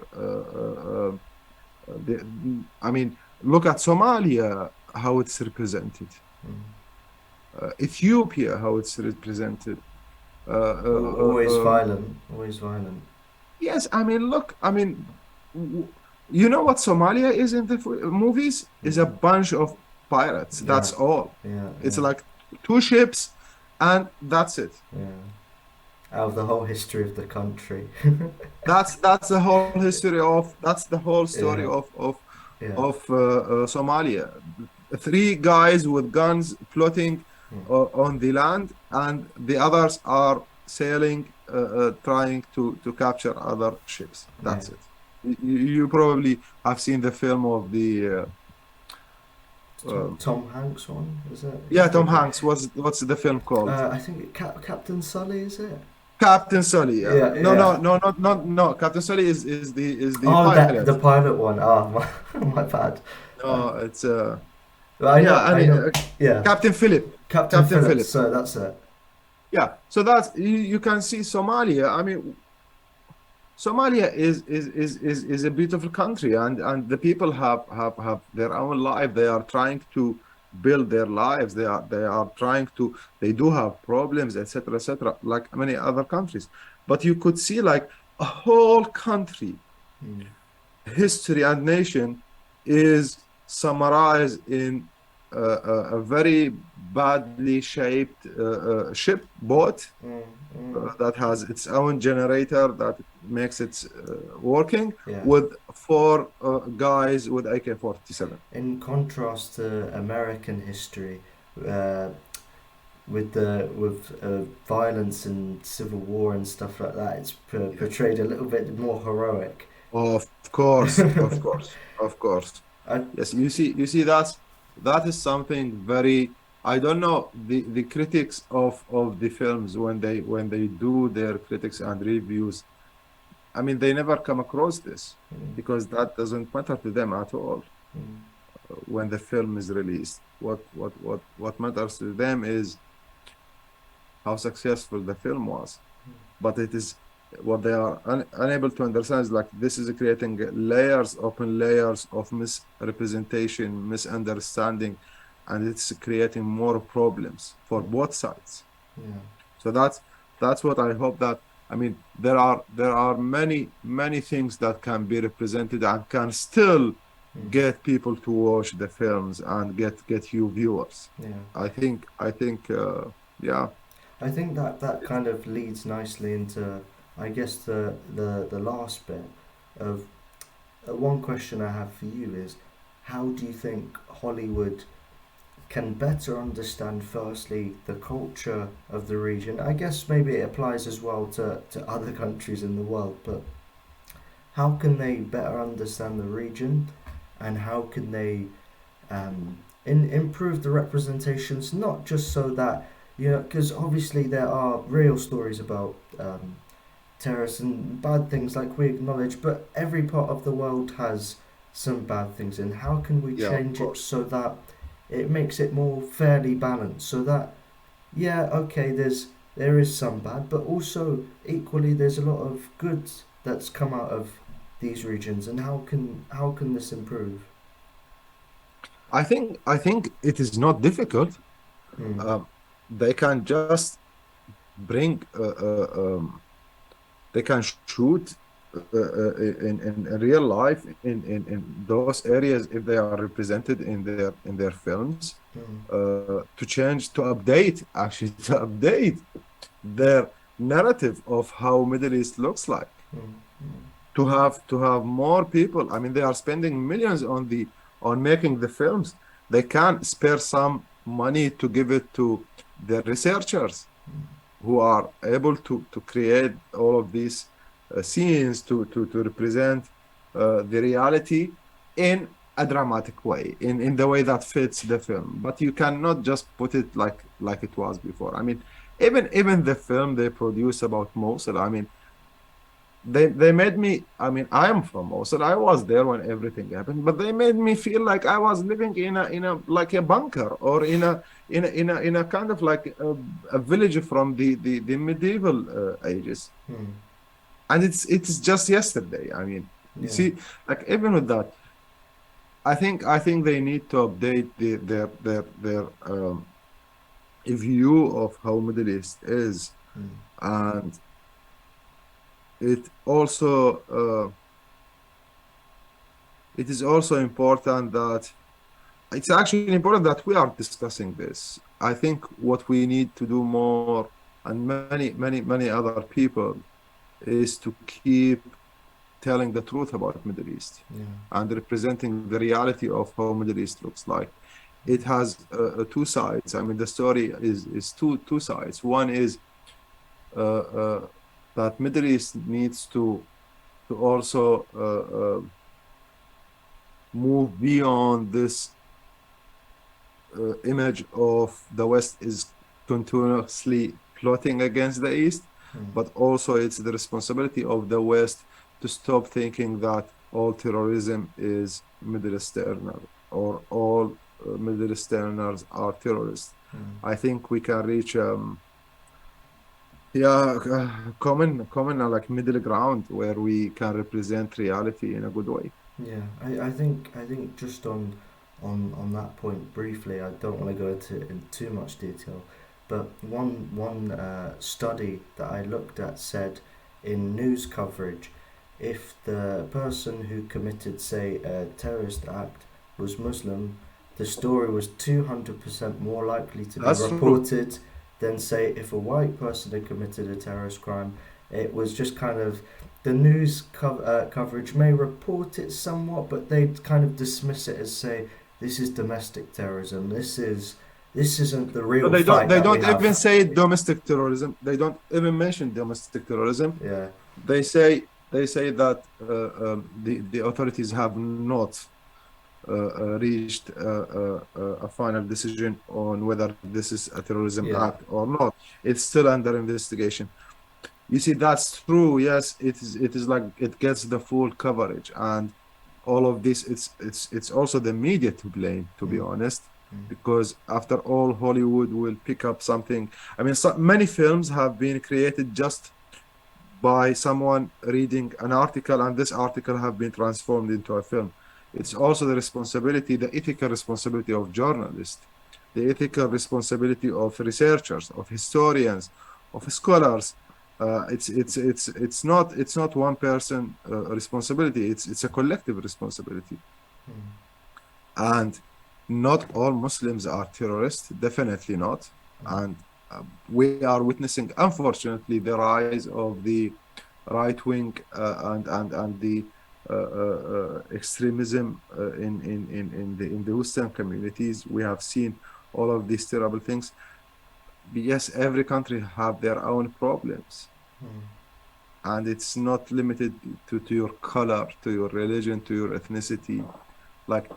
I mean, look at Somalia, how it's represented. Ethiopia, how it's represented. Always violent, always violent. Yes, I mean, look, I mean, you know what Somalia is in the movies? Is a bunch of pirates. That's all. It's like 2 ships, and that's it. Out of the whole history of the country. that's the whole history of. That's the whole story of Somalia. 3 guys with guns floating on the land, and the others are sailing, trying to capture other ships. That's it. You probably have seen the film of the Tom Hanks one, is it? Yeah, Tom Hanks. What's the film called? I think Captain Sully, is it? Captain Sully. Yeah. No. Captain Sully is the pilot. The pilot one. Oh, my bad. No, it's I know. Captain Phillip. Captain Phillip. So that's it. Yeah. So that's you can see Somalia. I mean, Somalia is a beautiful country, and the people have their own life. They are trying to build their lives. They are trying to. They do have problems, etc., like many other countries. But you could see like a whole country, history and nation is summarized in a very badly shaped boat that has its own generator that makes it working with 4 guys with AK-47. In contrast to American history, with violence and civil war and stuff like that, it's portrayed a little bit more heroic. Of course. Yes, you see that is something very. I don't know, the critics of the films when they do their critics and reviews. I mean, they never come across this because that doesn't matter to them at all. When the film is released, what matters to them is how successful the film was. But it is what they are unable to understand is like this is creating layers upon layers of misrepresentation, misunderstanding, and it's creating more problems for both sides. So that's what I hope that. I mean, there are many things that can be represented and can still get people to watch the films and get you viewers. I think I think that kind of leads nicely into, I guess, the last bit of one question I have for you is, how do you think Hollywood can better understand, firstly, the culture of the region? I guess maybe it applies as well to other countries in the world, but how can they better understand the region, and how can they improve the representations, not just so that, because obviously there are real stories about terrorists and bad things, like we acknowledge, but every part of the world has some bad things, and how can we change it so that it makes it more fairly balanced, so that there is some bad, but also equally there's a lot of good that's come out of these regions, and how can this improve? I think it is not difficult. They can just bring they can shoot in real life in those areas if they are represented in their films, to update their narrative of how Middle East looks like, to have more people. I mean, they are spending millions on making the films. They can spare some money to give it to the researchers who are able to create all of these scenes to represent the reality in a dramatic way, in the way that fits the film. But you cannot just put it like it was before. I mean, even the film they produce about Mosul, I mean, they made me, I mean, I am from Mosul. I was there when everything happened, but they made me feel like I was living in a like a bunker, or in a kind of like a village from the medieval ages. Hmm. And it's just yesterday. I mean, you Yeah. see, like even with that, I think they need to update their view of how Middle East is. Hmm. And it also it is also important that it's actually important that we are discussing this. I think what we need to do more, and many other people, is to keep telling the truth about Middle East Yeah. and representing the reality of how Middle East looks like. It has two sides. I mean, the story is two sides. One is that Middle East needs to also move beyond this image of the West is continuously plotting against the East, Hmm. but also it's the responsibility of the West to stop thinking that all terrorism is Middle Eastern, or all Middle Easterners are terrorists. Hmm. I think we can reach yeah, common like middle ground where we can represent reality in a good way. Yeah, I think just on that point briefly, I don't want to go into in too much detail, but one study that I looked at said in news coverage, if the person who committed, say, a terrorist act was Muslim, the story was 200% more likely to be That's true. reported than, say, if a white person had committed a terrorist crime. It was just kind of the news coverage may report it somewhat, but they kind of dismiss it as, say, this is domestic terrorism. This isn't the But real they don't fight they that we don't even have. say domestic terrorism. They don't even mention domestic terrorism. Yeah, They say that the authorities have not reached a final decision on whether this is a terrorism yeah, act or not. It's still under investigation. You see, that's true. Yes, it is like it gets the full coverage, and all of this. It's also the media to blame, to be mm, honest, mm, because after all, Hollywood will pick up something. I mean, so many films have been created just by someone reading an article, and this article have been transformed into a film. It's also the responsibility, the ethical responsibility of journalists, the ethical responsibility of researchers, of historians, of scholars. It's not one person responsibility. It's a collective responsibility. mm, And not all Muslims are terrorists, definitely not. mm, And we are witnessing, unfortunately, the rise of the right wing and the extremism in the Western communities. We have seen all of these terrible things. Yes, every country have their own problems, mm. and it's not limited to your color, to your religion, to your ethnicity. Like,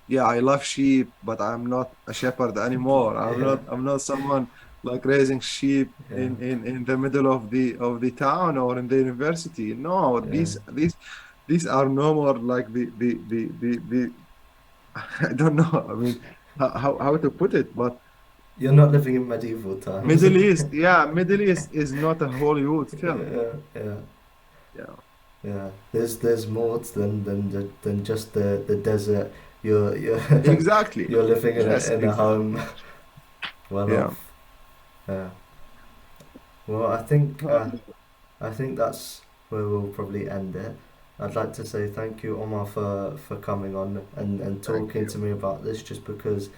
yeah, I love sheep, but I'm not a shepherd anymore. I'm Yeah, not I'm not someone like raising sheep yeah, in the middle of the town or in the university. No, yeah. these are no more like the I don't know. I mean, how to put it, but You're not living in medieval times. Middle East, yeah, Middle East is not a Hollywood film. Yeah, yeah, Yeah, yeah. There's more than just the desert. You're exactly. you're living Yes, in a exactly. home well Yeah. off. Yeah. Well, I think that's where we'll probably end it. I'd like to say thank you, Omar, for coming on and Thank talking to you. me about this, just because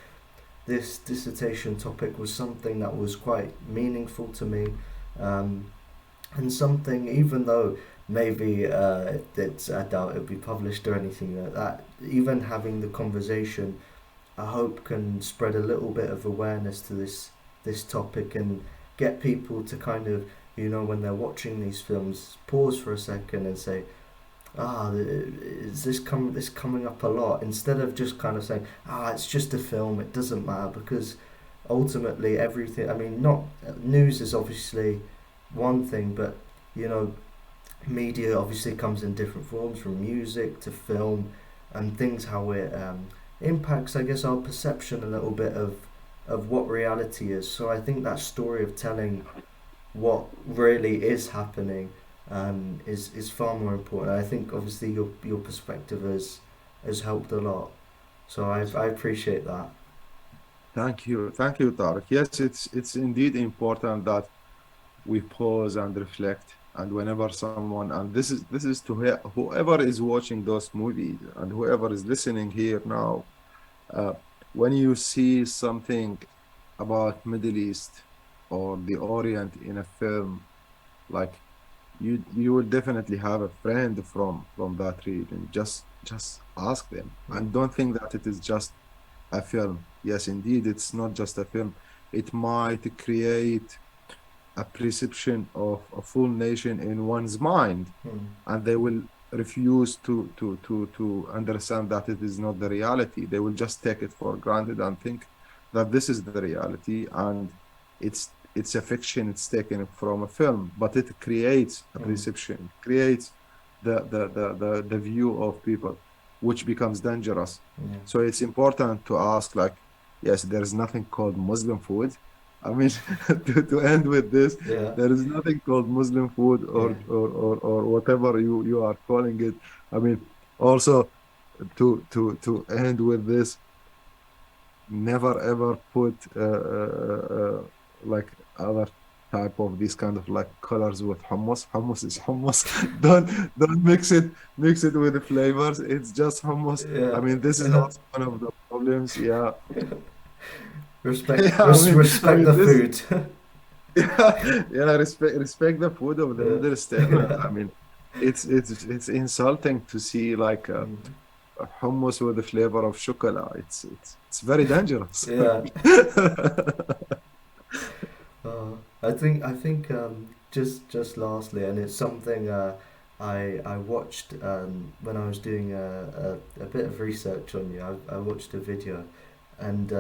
this dissertation topic was something that was quite meaningful to me, um, and something, even though maybe I doubt it'll be published or anything like that, even having the conversation, I hope can spread a little bit of awareness to this topic and get people to kind of, when they're watching these films, pause for a second and say, is this coming up a lot? Instead of just kind of saying, it's just a film, it doesn't matter, because ultimately everything, I mean, not news is obviously one thing, but media obviously comes in different forms, from music to film, and things, how it impacts, I guess, our perception a little bit of what reality is. So I think that story of telling what really is happening is far more important. I think obviously your perspective has helped a lot. So I appreciate that. Thank you, Tariq. Yes, it's indeed important that we pause and reflect. And whenever someone, and this is to whoever is watching those movies and whoever is listening here now, uh, when you see something about Middle East or the Orient in a film, like you will definitely have a friend from that region. Just ask them, and don't think that it is just a film. Yes, indeed, it's not just a film. It might create a perception of a full nation in one's mind, and they will refuse to understand that it is not the reality. They will just take it for granted and think that this is the reality, and it's a fiction. It's taken from a film, but it creates a perception, creates the view of people, which becomes dangerous. So it's important to ask, like, yes, there is nothing called Muslim food. I mean, to end with this, there is nothing called Muslim food or whatever you are calling it. I mean, also to end with this, never ever put like other type of these kind of like colors with hummus. Hummus is hummus. Don't mix it with the flavors. It's just hummus. I mean, this is also one of the problems. Yeah. Respect, I mean, the this, food. respect the food of the Middle Easterners. I mean, it's insulting to see like hummus with the flavor of chocolate. It's very dangerous. Yeah. I think just lastly, and it's something I watched when I was doing a bit of research on you. I watched a video, and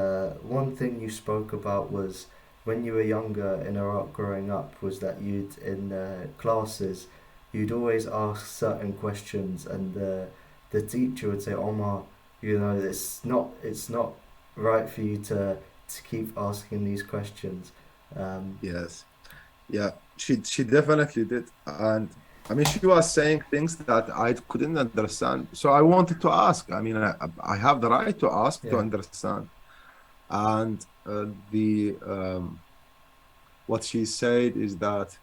one thing you spoke about was when you were younger in Iraq growing up, was that you'd in classes you'd always ask certain questions, and the teacher would say, Omar, it's not right for you to keep asking these questions. Yes. Yeah, she definitely did. And I mean, she was saying things that I couldn't understand. So I wanted to ask. I mean, I have the right to ask to understand. And the what she said is that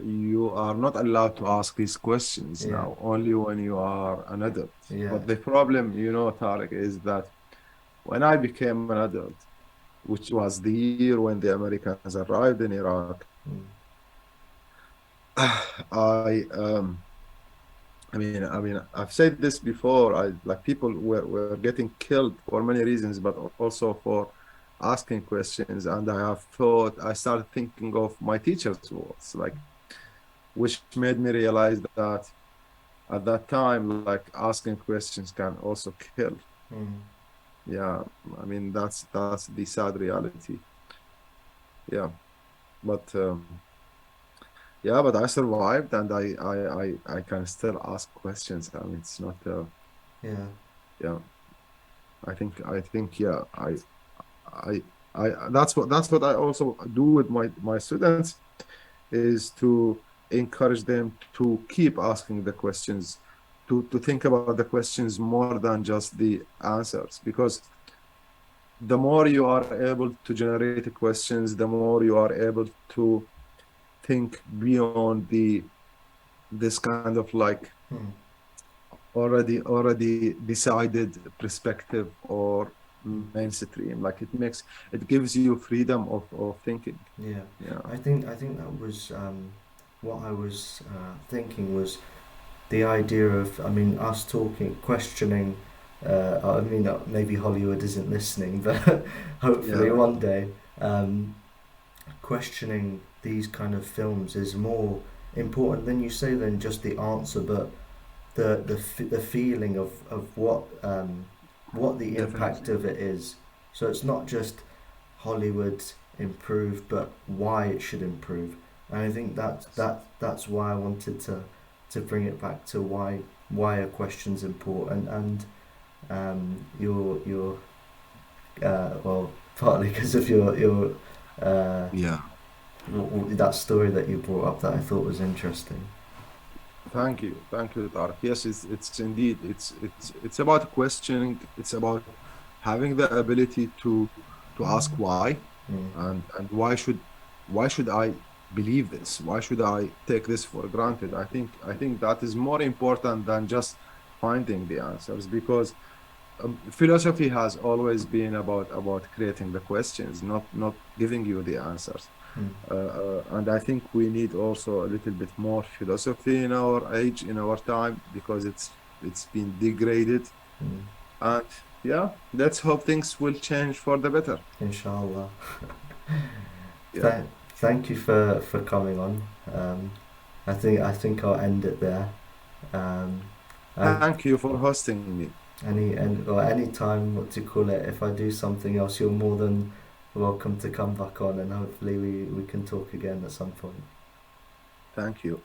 you are not allowed to ask these questions now, only when you are an adult. But the problem, Tariq, is that when I became an adult, which was the year when the Americans arrived in Iraq, I mean, I've said this before. Like people were getting killed for many reasons, but also for asking questions. And I started thinking of my teacher's words, like, which made me realize that at that time, like, asking questions can also kill. Yeah, I mean, that's the sad reality. Yeah, but but I survived, and I can still ask questions. I mean, it's not yeah. I think yeah. That's what I also do with my students, is to encourage them to keep asking the questions, to think about the questions more than just the answers, because the more you are able to generate questions, the more you are able to think beyond this kind of like already decided perspective or mainstream. Like it gives you freedom of thinking. Yeah. I think that was what I was thinking was the idea of, I mean, us talking, questioning. I mean, maybe Hollywood isn't listening, but hopefully one day. questioning these kind of films is more important than you say than just the answer, but the feeling of what the impact Definitely. of it is. So it's not just Hollywood improved, but why it should improve. And I think that's why I wanted to bring it back to why a question's important. And your well, partly because of your uh, Yeah. that story that you brought up that I thought was interesting. Thank you, Tarek. Yes, it's indeed it's about questioning. It's about having the ability to ask why, Mm. and why should I believe this? Why should I take this for granted? I think that is more important than just finding the answers, because philosophy has always been about creating the questions, not giving you the answers. Mm. And I think we need also a little bit more philosophy in our age, in our time, because it's been degraded. Mm. And yeah, let's hope things will change for the better. Inshallah. Yeah. Thank you for coming on. I think I'll end it there. Um, I Thank you for hosting me. any time, what to call it, if I do something else, you're more than welcome to come back on, and hopefully we can talk again at some point. Thank you.